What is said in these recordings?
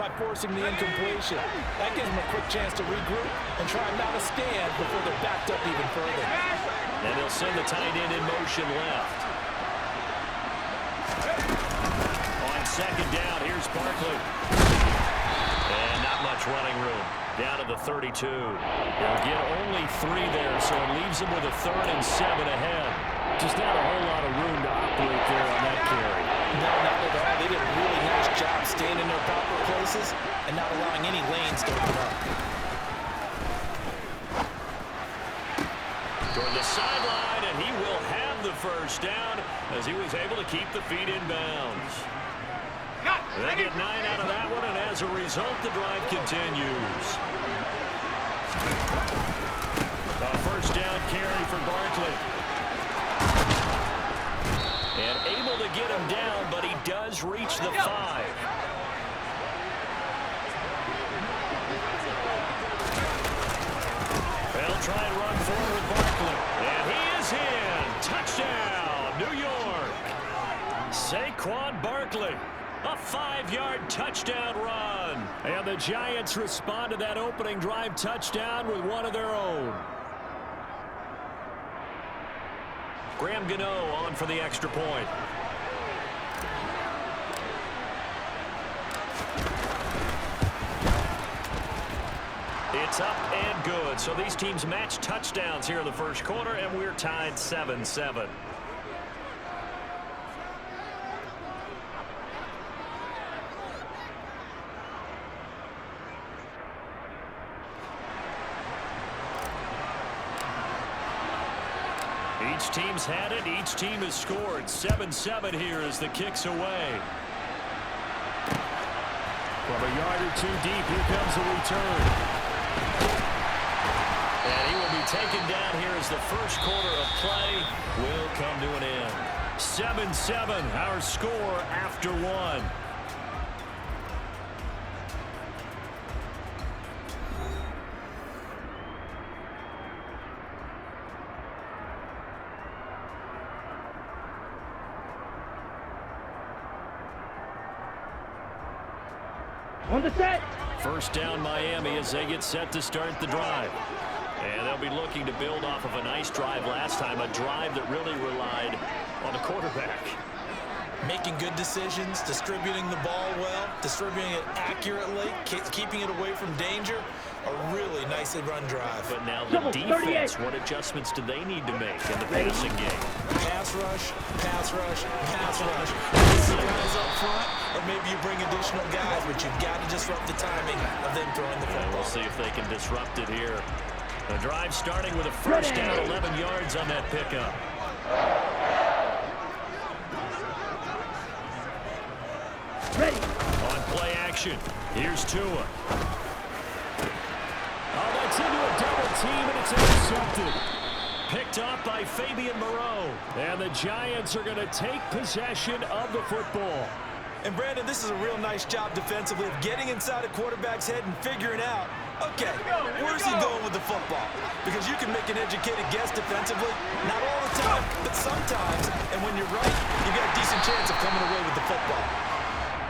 by forcing the incompletion. That gives them a quick chance to regroup and try not to stand before they're backed up even further. And they'll send the tight end in motion left. On second down, here's Barkley. And not much running room. Down to the 32. They'll get only 3 there, so it leaves them with a 3rd and 7 ahead. Just not a whole lot of room to operate there on that carry. No, not at all. They did a really nice job staying in their proper places and not allowing any lanes to open up. Toward the sideline, and he will have the first down as he was able to keep the feet in bounds. They get 9 out of that one, and as a result, the drive continues. A first down carry for Barkley. And able to get him down, but he does reach the 5. They'll try and run forward with Barkley. And he is in. Touchdown, New York. Saquon Barkley. A 5-yard touchdown run. And the Giants respond to that opening drive touchdown with one of their own. Graham Gano on for the extra point. It's up and good. So these teams match touchdowns here in the first quarter, and we're tied 7-7. Each team's had it. Each team has scored. 7-7 here as the kick's away. From a yard or 2 deep, here comes the return. And he will be taken down here as the first quarter of play will come to an end. 7-7, our score after 1. On the set. First down Miami as they get set to start the drive. And they'll be looking to build off of a nice drive last time, a drive that really relied on the quarterback. Making good decisions, distributing the ball well, distributing it accurately, keeping it away from danger. A really nicely run drive. But now the defense, what adjustments do they need to make in the passing game? Pass rush, pass rush, pass rush. These guys up front, or maybe you bring additional guys, but you've got to disrupt the timing of them throwing the football. And we'll see if they can disrupt it here. The drive starting with a first down, 11 yards on that pickup. Ready. On play action, here's Tua. Oh, that's into a double team, and it's intercepted. Picked off by Fabian Moreau. And the Giants are going to take possession of the football. And, Brandon, this is a real nice job defensively of getting inside a quarterback's head and figuring out, okay, where's he going with the football? Because you can make an educated guess defensively, not all the time, but sometimes. And when you're right, you've got a decent chance of coming away with the football.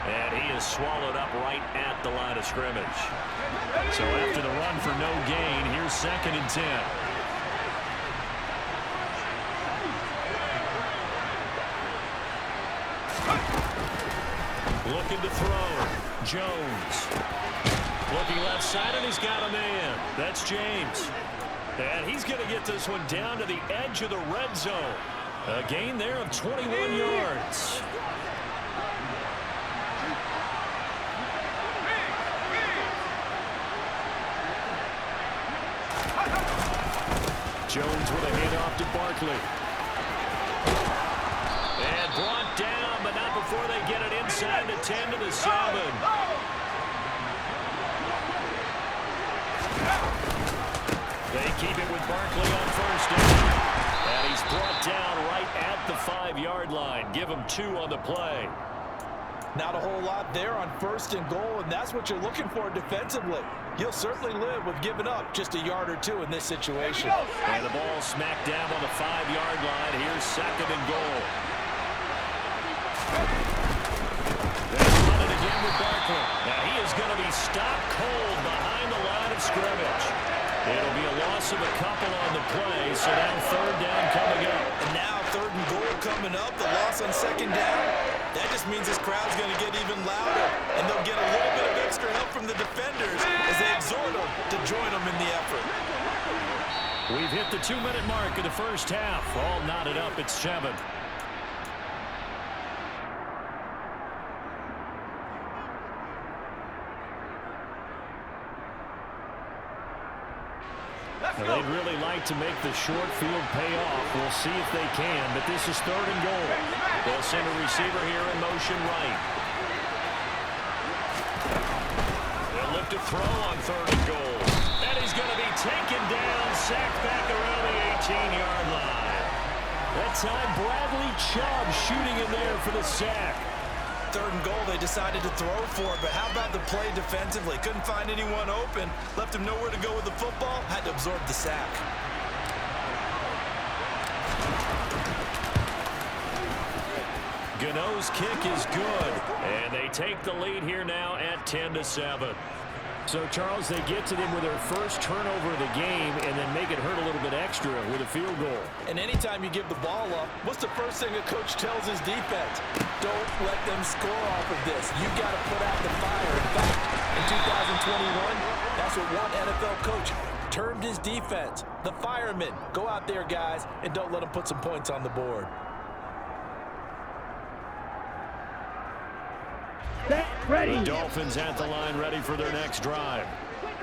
And he is swallowed up right at the line of scrimmage. So after the run for no gain, here's 2nd and 10. Looking to throw. Jones. Looking left side, and he's got a man. That's James. And he's going to get this one down to the edge of the red zone. A gain there of 21 yards. Jones with a handoff to Barkley. And brought down, but not before they get it inside the 10 to the 7. They keep it with Barkley on first down. And he's brought down right at the 5-yard line. Give him 2 on the play. Not a whole lot there on 1st and goal, and that's what you're looking for defensively. You'll certainly live with giving up just a yard or 2 in this situation. And the ball smacked down on the 5-yard line. Here's 2nd and goal. They run it again with Barkley. Now he is going to loss of a couple on the play, so now third down coming up. And now third and goal coming up, the loss on second down. That just means this crowd's going to get even louder, and they'll get a little bit of extra help from the defenders as they exhort them to join them in the effort. We've hit the 2-minute mark of the first half. All knotted up at 7. Now, they'd really like to make the short field pay off. We'll see if they can, but this is third and goal. They'll send a receiver here in motion right. They'll look to throw on third and goal. And he's going to be taken down, sacked back around the 18-yard line. That time, Bradley Chubb shooting in there for the sack. Third and goal, they decided to throw for it, but how about the play defensively? Couldn't find anyone open, left him nowhere to go with the football, had to absorb the sack. Gano's kick is good, and they take the lead here now at 10-7. So, Charles, they get to them with their first turnover of the game and then make it hurt a little bit extra with a field goal. And anytime you give the ball up, what's the first thing a coach tells his defense? Don't let them score off of this. You've got to put out the fire. In fact, in 2021, that's what one NFL coach termed his defense. The firemen. Go out there, guys, and don't let them put some points on the board. Ready. The Dolphins at the line ready for their next drive.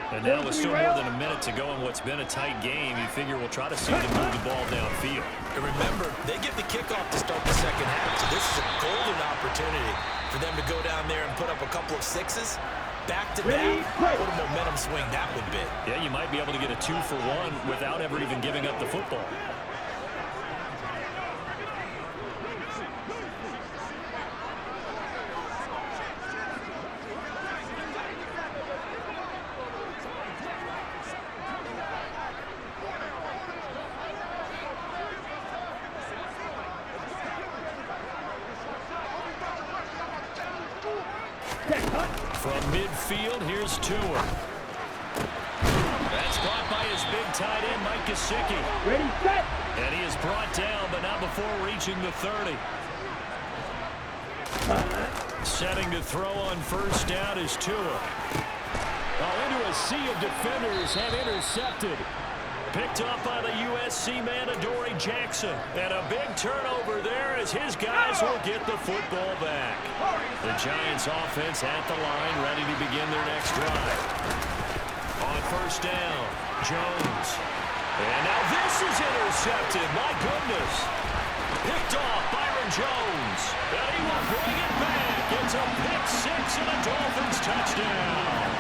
And now with still more than a minute to go in what's been a tight game, you figure we'll try to see them move the ball downfield. And remember, they get the kickoff to start the second half, so this is a golden opportunity for them to go down there and put up a couple of sixes. Back-to-back, what a momentum swing that would be. Yeah, you might be able to get a 2-for-1 without ever even giving up the football. From midfield, here's Tua. That's caught by his big tight end, Mike Gesicki. Ready, set. And he is brought down, but not before reaching the 30. Setting to throw on first down is Tua. Into a sea of defenders have intercepted. Picked up by the USC man, Adoree Jackson. And a big turnover there as his guys will get the football back. The Giants offense at the line, ready to begin their next drive. On first down, Jones. And now this is intercepted. My goodness. Picked off Byron Jones. And he will bring it back. It's a pick six and a Dolphins touchdown.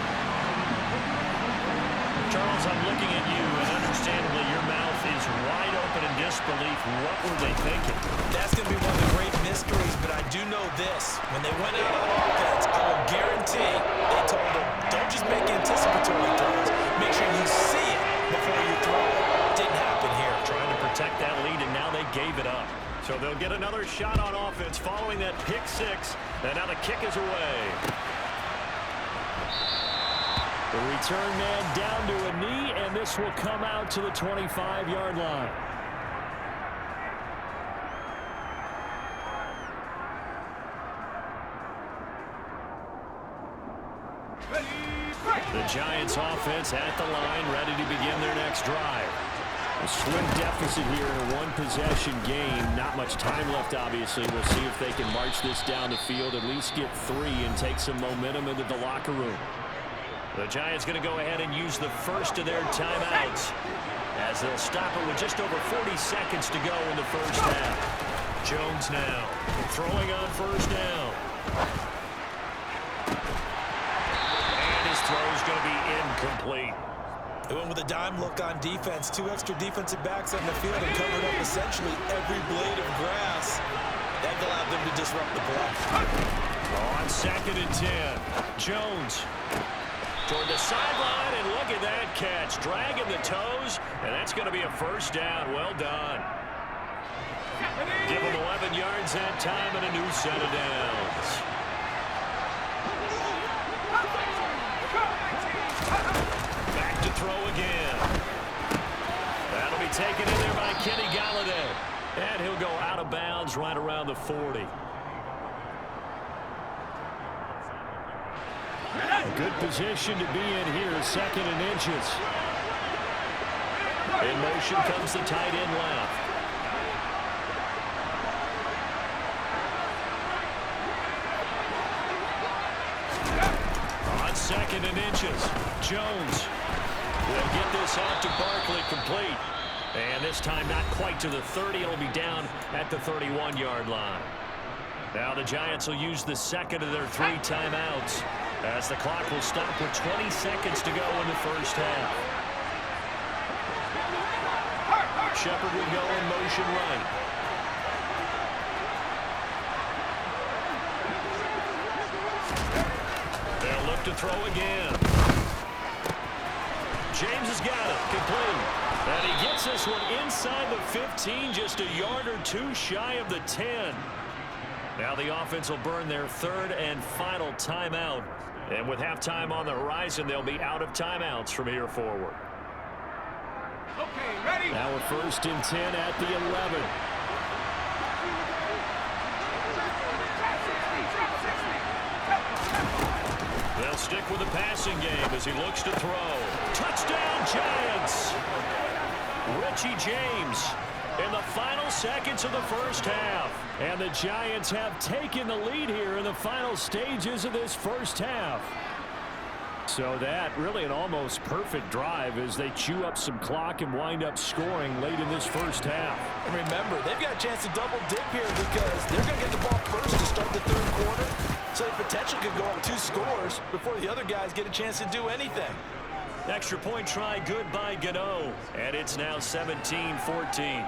Charles, I'm looking at you, and understandably your mouth is wide open in disbelief. What were they thinking? That's going to be one of the great mysteries, but I do know this. When they went out on offense, I will guarantee they told them, don't just make anticipatory throws. Make sure you see it before you throw it. Didn't happen here. Trying to protect that lead, and now they gave it up. So they'll get another shot on offense following that pick six, and now the kick is away. The return man down to a knee, and this will come out to the 25-yard line. The Giants offense at the line, ready to begin their next drive. A slim deficit here in a one-possession game. Not much time left, obviously. We'll see if they can march this down the field, at least get 3 and take some momentum into the locker room. The Giants going to go ahead and use the first of their timeouts as they'll stop it with just over 40 seconds to go in the first half. Jones now throwing on first down. And his throw is going to be incomplete. They went with a dime look on defense. 2 extra defensive backs on the field and covered up essentially every blade of grass. That allowed them to disrupt the play. On second and 10, Jones toward the sideline, and look at that catch. Dragging the toes, and that's going to be a first down. Well done. Give him 11 yards that time and a new set of downs. Back to throw again. Kenny Galladay. And he'll go out of bounds right around the 40. A good position to be in here, 2nd and inches. In motion comes the tight end left. On 2nd and inches, Jones will get this out to Barkley, complete. And this time not quite to the 30. It'll be down at the 31-yard line. Now the Giants will use the 2nd of their 3 timeouts, as the clock will stop with 20 seconds to go in the first half. Shepard will go in motion right. They'll look to throw again. James has got it, complete. And he gets this one inside the 15, just a yard or 2 shy of the 10. Now the offense will burn their 3rd and final timeout. And with halftime on the horizon, they'll be out of timeouts from here forward. Okay, ready. Now a 1st and 10 at the 11. They'll stick with the passing game as he looks to throw. Touchdown, Giants! Richie James in the final seconds of the first half. And the Giants have taken the lead here in the final stages of this first half. So that really an almost perfect drive as they chew up some clock and wind up scoring late in this first half. And remember, they've got a chance to double dip here because they're going to get the ball first to start the 3rd quarter. So they potentially could go up 2 scores before the other guys get a chance to do anything. Extra point try good by Gano. And it's now 17-14.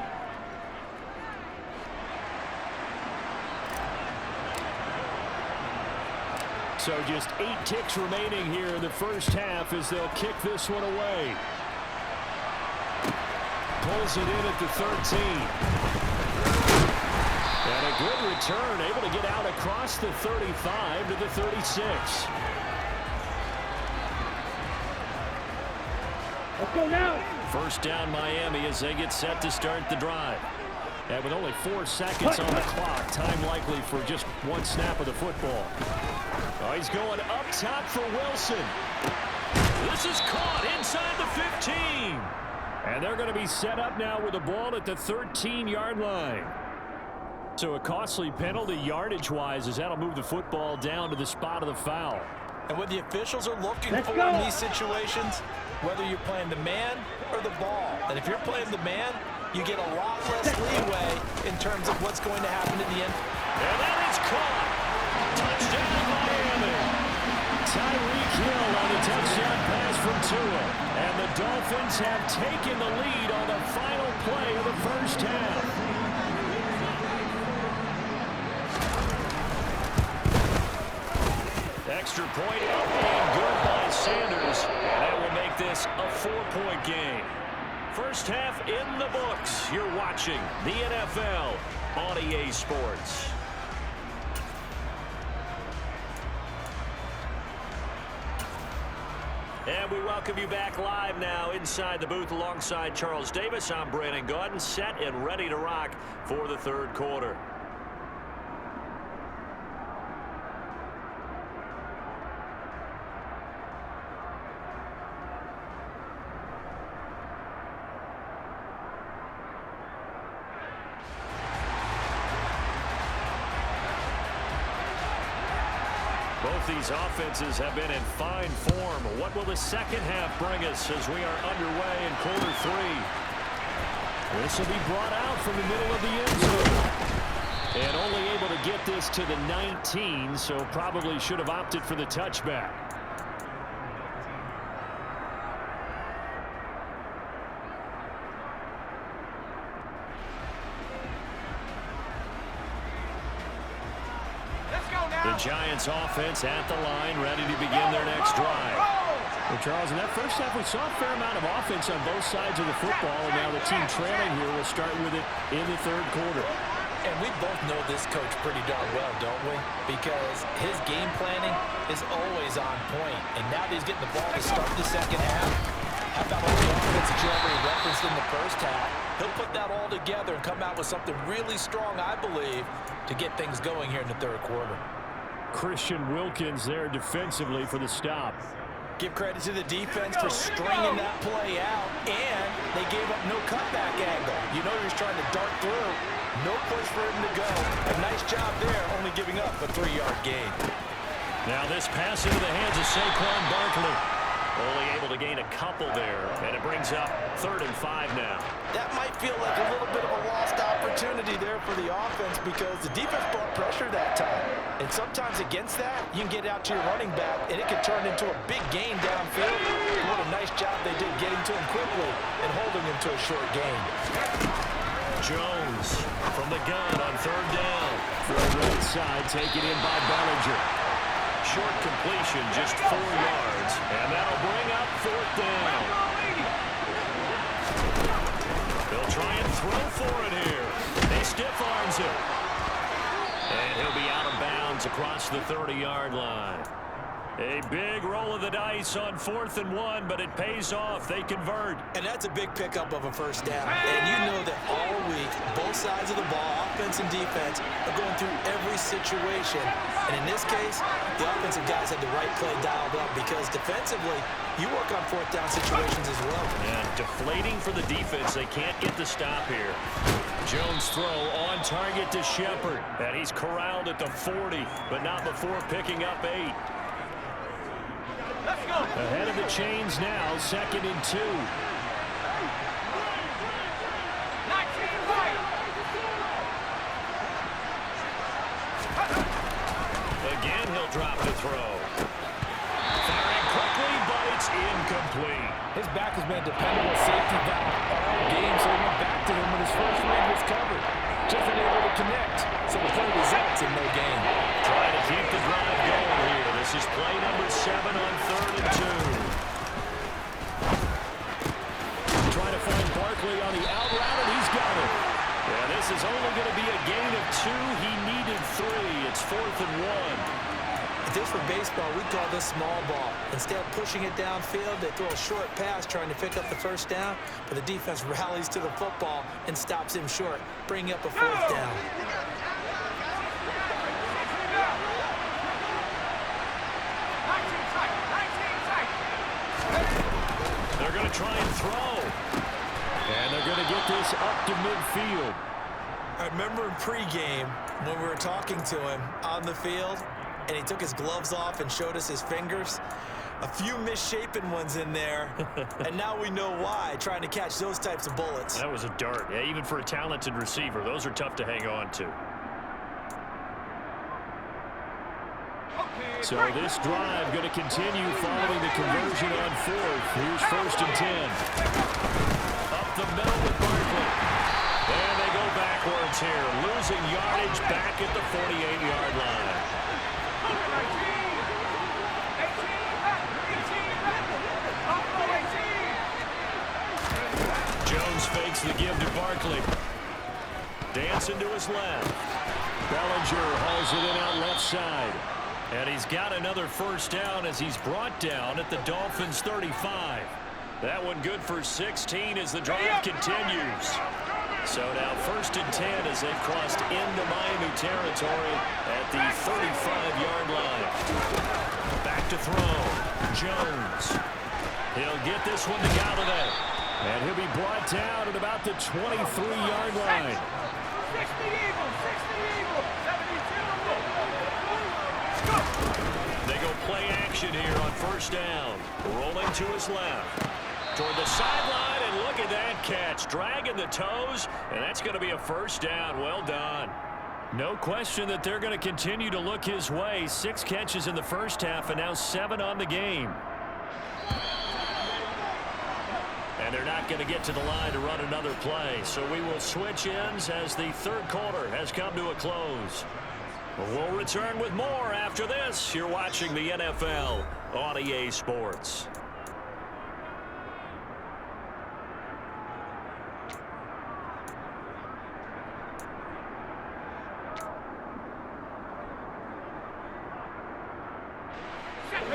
So just 8 ticks remaining here in the first half as they'll kick this one away. Pulls it in at the 13. And a good return, able to get out across the 35 to the 36. Let's go now. First down Miami as they get set to start the drive. And with only 4 seconds on the clock, time likely for just 1 snap of the football. Oh, he's going up top for Wilson. This is caught inside the 15. And they're going to be set up now with the ball at the 13-yard line. So a costly penalty yardage-wise as that'll move the football down to the spot of the foul. And what the officials are looking Let's for go. in these situations, whether you're playing the man or the ball. And if you're playing the man, you get a lot less leeway in terms of what's going to happen in the end. And that is caught. Touchdown, Miami. Tyreek Hill on a touchdown pass from Tua. And the Dolphins have taken the lead on the final play of the first half. Extra point up and good by Sanders. And that will make this a 4-point game. First half in the books. You're watching the NFL on EA Sports. And we welcome you back live now inside the booth alongside Charles Davis. I'm Brandon Gaudin, set and ready to rock for the 3rd quarter. Both these offenses have been in fine form. What will the second half bring us as we are underway in quarter 3? This will be brought out from the middle of the end zone. And only able to get this to the 19, so probably should have opted for the touchback. The Giants offense at the line, ready to begin their next drive. Well, Charles, in that first half, we saw a fair amount of offense on both sides of the football, and now the team trailing here will start with it in the 3rd quarter. And we both know this coach pretty darn well, don't we? Because his game planning is always on point. And now that he's getting the ball to start the second half, How about all the offense that you already referenced in the first half? He'll put that all together and come out with something really strong, I believe, to get things going here in the third quarter. Christian Wilkins there defensively for the stop. Give credit to the defense for stringing that play out, and they gave up no cutback angle. You know he was trying to dart through. No place for him to go. A nice job there, only giving up a 3-yard gain. Now this pass into the hands of Saquon Barkley. Only able to gain a couple there, and it brings up 3rd and 5 now. That might feel like a little bit of a lost opportunity there for the offense because the defense brought pressure that time. And sometimes against that, you can get out to your running back, and it can turn into a big gain downfield. What a nice job they did getting to him quickly and holding him to a short gain. Jones from the gun on 3rd down. From the right side, taken in by Bellinger. Short completion, just 4 yards, and that'll bring up 4th down. They'll try and throw for it here. He stiff arms it. And he'll be out of bounds across the 30-yard line. A big roll of the dice on 4th and 1, but it pays off. They convert. And that's a big pickup of a first down. And you know that all week, both sides of the ball, offense and defense, are going through every situation. And in this case, the offensive guys had the right play dialed up because defensively, you work on 4th down situations as well. And deflating for the defense. They can't get the stop here. Jones throw on target to Shepard. And he's corralled at the 40, but not before picking up 8. Ahead of the chains now, 2nd and 2. Again, he'll drop the throw. Firing quickly, but it's incomplete. His back has been a dependable safety valve all game, so he went back to him when his first read was covered. Just unable to connect, so the play results in no gain. Trying to keep the drive going here. This is play number 7 on 3rd and 2. Trying to find Barkley on the out route, and he's got it. Yeah, this is only going to be a gain of 2. He needed 3. It's 4th and 1. If this were baseball, we'd call this small ball. Instead of pushing it downfield, they throw a short pass trying to pick up the first down, but the defense rallies to the football and stops him short, bringing up a 4th down. They're going to try and throw. And they're going to get this up to midfield. I remember in pregame when we were talking to him on the field, and he took his gloves off and showed us his fingers. A few misshapen ones in there, and now we know why, trying to catch those types of bullets. That was a dart. Yeah, even for a talented receiver, those are tough to hang on to. So this drive going to continue following the conversion on 4th. Here's 1st and 10. Up the middle with Barkley. And they go backwards here, losing yardage back at the 48-yard line. Jones fakes the give to Barkley. Dancing to his left. Bellinger hauls it in out left side. And he's got another first down as he's brought down at the Dolphins' 35. That one good for 16 as the drive continues. So now 1st and 10 as they've crossed into Miami territory at the 35-yard line. Back to throw. Jones. He'll get this one to Galladay. And he'll be brought down at about the 23-yard line. 60 Eagles, 60 Eagles, 72. They go play action here on 1st down. Rolling to his left. Toward the sideline, and look at that catch. Dragging the toes, and that's going to be a 1st down. Well done. No question that they're going to continue to look his way. 6 catches in the first half, and now 7 on the game. And they're not going to get to the line to run another play. So we will switch ends as the 3rd quarter has come to a close. We'll return with more after this. You're watching the NFL on EA Sports.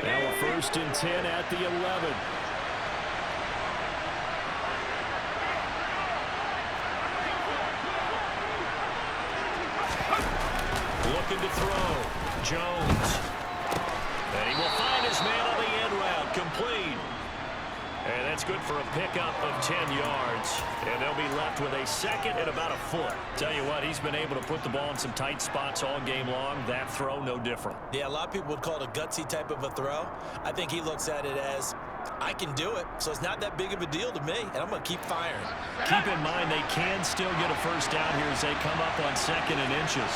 Now a 1st and 10 at the 11. Jones. And he will find his man on the end route, complete. And that's good for a pickup of 10 yards. And they'll be left with a second and about a foot. Tell you what, he's been able to put the ball in some tight spots all game long. That throw, no different. Yeah, a lot of people would call it a gutsy type of a throw. I think he looks at it as, I can do it, so it's not that big of a deal to me, and I'm going to keep firing. Keep in mind they can still get a first down here as they come up on 2nd and inches.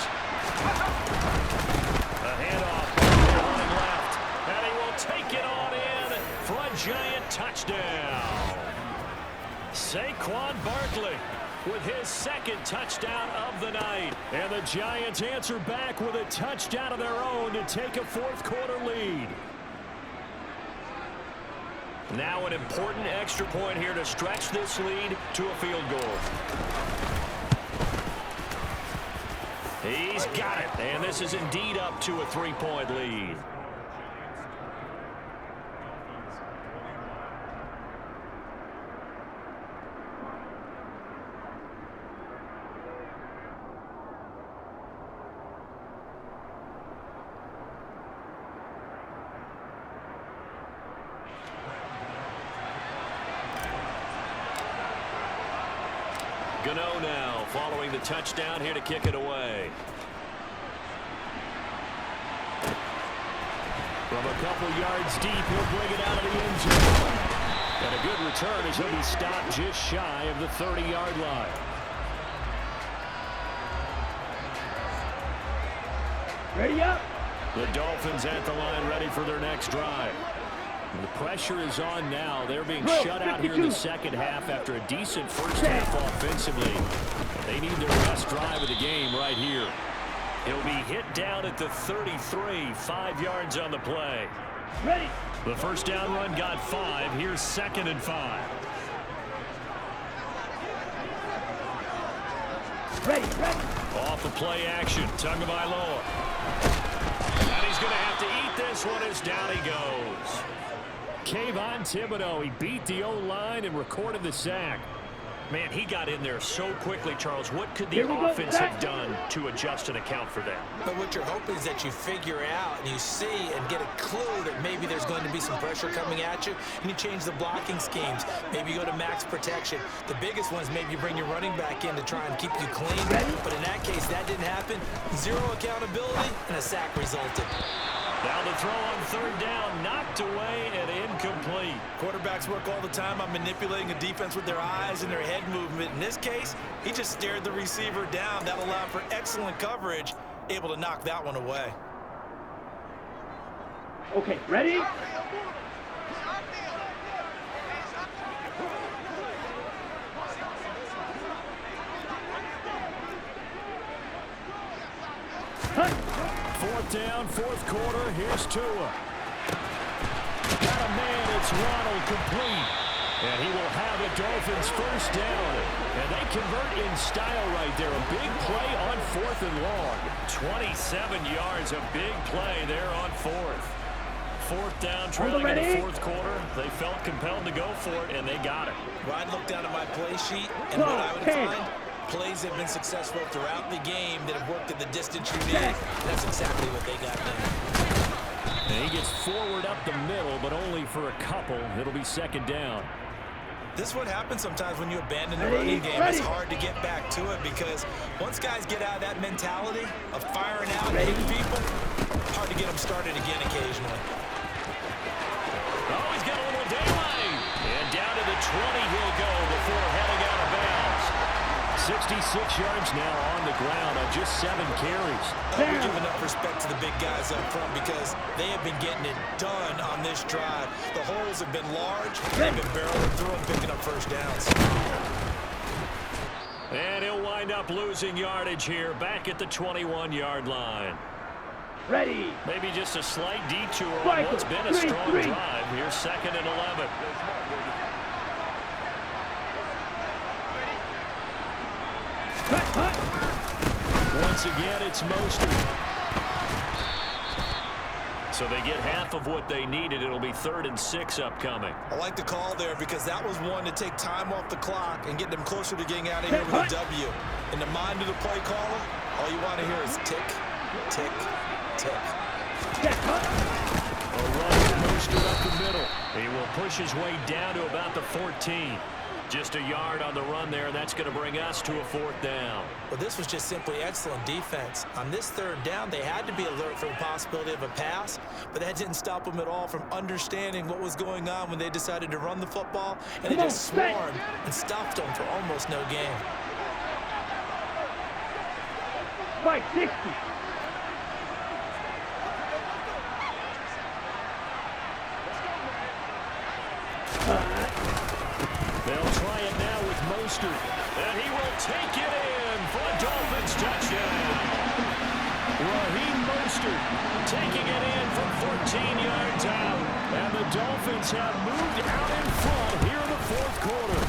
A handoff, running left, and he will take it on in for a giant touchdown. Saquon Barkley with his 2nd touchdown of the night. And the Giants answer back with a touchdown of their own to take a 4th quarter lead. Now an important extra point here to stretch this lead to a field goal. He's got it, and this is indeed up to a 3-point lead. Gano now following the touchdown here to kick it away. From a couple yards deep, he'll bring it out of the end zone. And a good return as he'll be stopped just shy of the 30-yard line. Ready up. The Dolphins at the line ready for their next drive. The pressure is on now. They're being shut out here in the second half after a decent first half offensively. They need their best drive of the game right here. He'll be hit down at the 33, 5 yards on the play. Ready. The first down run got 5. Here's 2nd and 5. Ready. Off the play action, Tagovailoa. And he's going to have to eat this one as down he goes. Kayvon Thibodeau, he beat the O-line and recorded the sack. Man, he got in there so quickly, Charles. What could the offense have done to adjust and account for that? But what you're hoping is that you figure out and you see and get a clue that maybe there's going to be some pressure coming at you, and you change the blocking schemes. Maybe you go to max protection. The biggest one is maybe you bring your running back in to try and keep you clean. But in that case, that didn't happen. 0 accountability, and a sack resulted. Now the throw on 3rd down, knocked away and incomplete. Quarterbacks work all the time on manipulating a defense with their eyes and their head movement. In this case, he just stared the receiver down. That allowed for excellent coverage, able to knock that one away. Okay, ready? Huh. 4th down, 4th quarter. Here's Tua. Got a man. It's Ronald, complete. And he will have the Dolphins first down. And they convert in style right there. A big play on 4th and long. 27 yards, a big play there on 4th. 4th down, trailing in the 4th quarter. They felt compelled to go for it, and they got it. Well, I'd look down at my play sheet, and what I would find, plays have been successful throughout the game that have worked at the distance you need. That's exactly what they got there. And he gets forward up the middle, but only for a couple. It'll be 2nd down. This is what happens sometimes when you abandon the running game. It's hard to get back to it because once guys get out of that mentality of firing out and hitting people, hard to get them started again occasionally. Oh, he's got a little daylight. And down to the 20 he'll go before heading out of bounds. 66 yards now on the ground on just 7 carries. We're giving enough respect to the big guys up front because they have been getting it done on this drive. The holes have been large. They've been barreling through them, picking up first downs. And he'll wind up losing yardage here back at the 21-yard line. Ready. Maybe just a slight detour on what's been a strong drive. Here's 2nd and 11. Once again, it's Mostert. So they get half of what they needed. It'll be 3rd and 6 upcoming. I like the call there because that was one to take time off the clock and get them closer to getting out of here with a W. In the mind of the play caller, all you want to hear is tick, tick, tick. Check, huh? A run with Mostert up the middle. He will push his way down to about the 14. Just a yard on the run there, and that's going to bring us to a 4th down. Well, this was just simply excellent defense. On this 3rd down, they had to be alert for the possibility of a pass, but that didn't stop them at all from understanding what was going on when they decided to run the football, and they just swarmed and stopped them for almost no gain. 560. They'll try it now with Mostert, and he will take it in for a Dolphins touchdown. Raheem Mostert taking it in from 14 yards out, and the Dolphins have moved out in front here in the 4th quarter.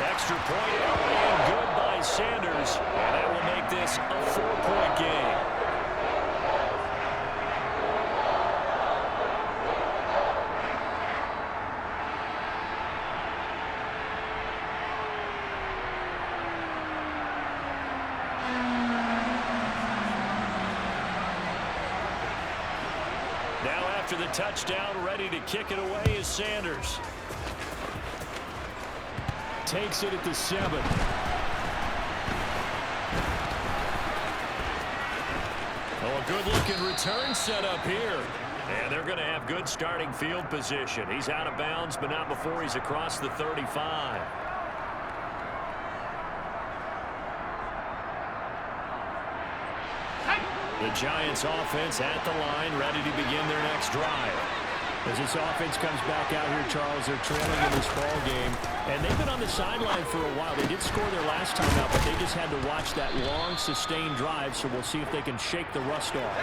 Extra point and good by Sanders, and that will make this a 4-point game. Now after the touchdown, ready to kick it away is Sanders. Takes it at the 7. Oh, a good-looking return set up here. And they're going to have good starting field position. He's out of bounds, but not before he's across the 35. The Giants offense at the line, ready to begin their next drive. As this offense comes back out here, Charles, they're trailing in this ball game, and they've been on the sideline for a while. They did score their last time out, but they just had to watch that long, sustained drive, so we'll see if they can shake the rust off.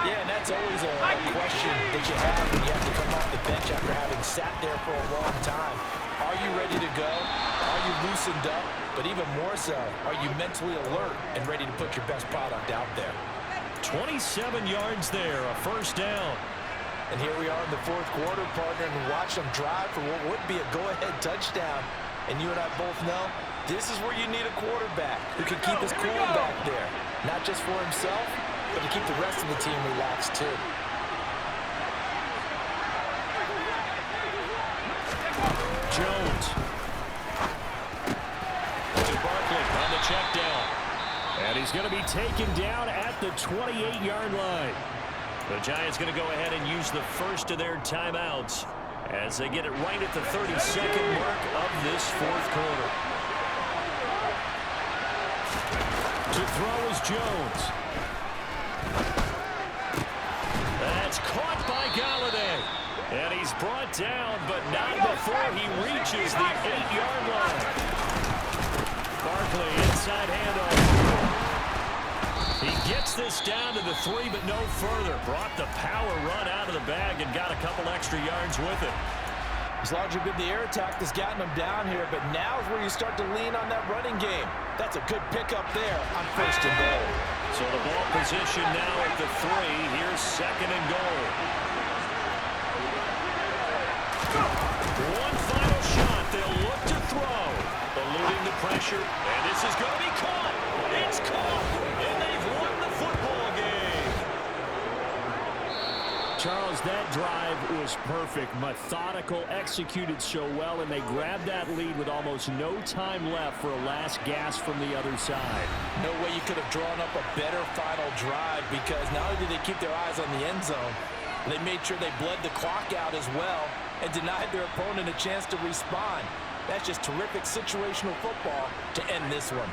Yeah, and that's always a question that you have when you have to come off the bench after having sat there for a long time. Are you ready to go? Are you loosened up? But even more so, are you mentally alert and ready to put your best product out there? 27 yards there, a 1st down. And here we are in the 4th quarter, partner, and watch them drive for what would be a go-ahead touchdown. And you and I both know this is where you need a quarterback who can keep his cool back there. Not just for himself, but to keep the rest of the team relaxed too. Jones. To Barkley on the check down. And he's going to be taken down at the 28-yard line. The Giants going to go ahead and use the first of their timeouts as they get it right at the 32nd mark of this 4th quarter. To throw is Jones. That's caught by Galladay. And he's brought down, but not before he reaches the 8-yard line. Barkley inside handoff. He gets this down to the 3, but no further. Brought the power run out of the bag and got a couple extra yards with it. It's largely been the air attack that's gotten him down here, but now is where you start to lean on that running game. That's a good pickup there on 1st and goal. So the ball position now at the 3. Here's 2nd and goal. One final shot. They'll look to throw. Eluding the pressure, and this is going to be caught. It's caught, and they've won the football game. Charles, that drive was perfect, methodical, executed so well, and they grabbed that lead with almost no time left for a last gasp from the other side. No way you could have drawn up a better final drive, because not only did they keep their eyes on the end zone, they made sure they bled the clock out as well and denied their opponent a chance to respond. That's just terrific situational football to end this one.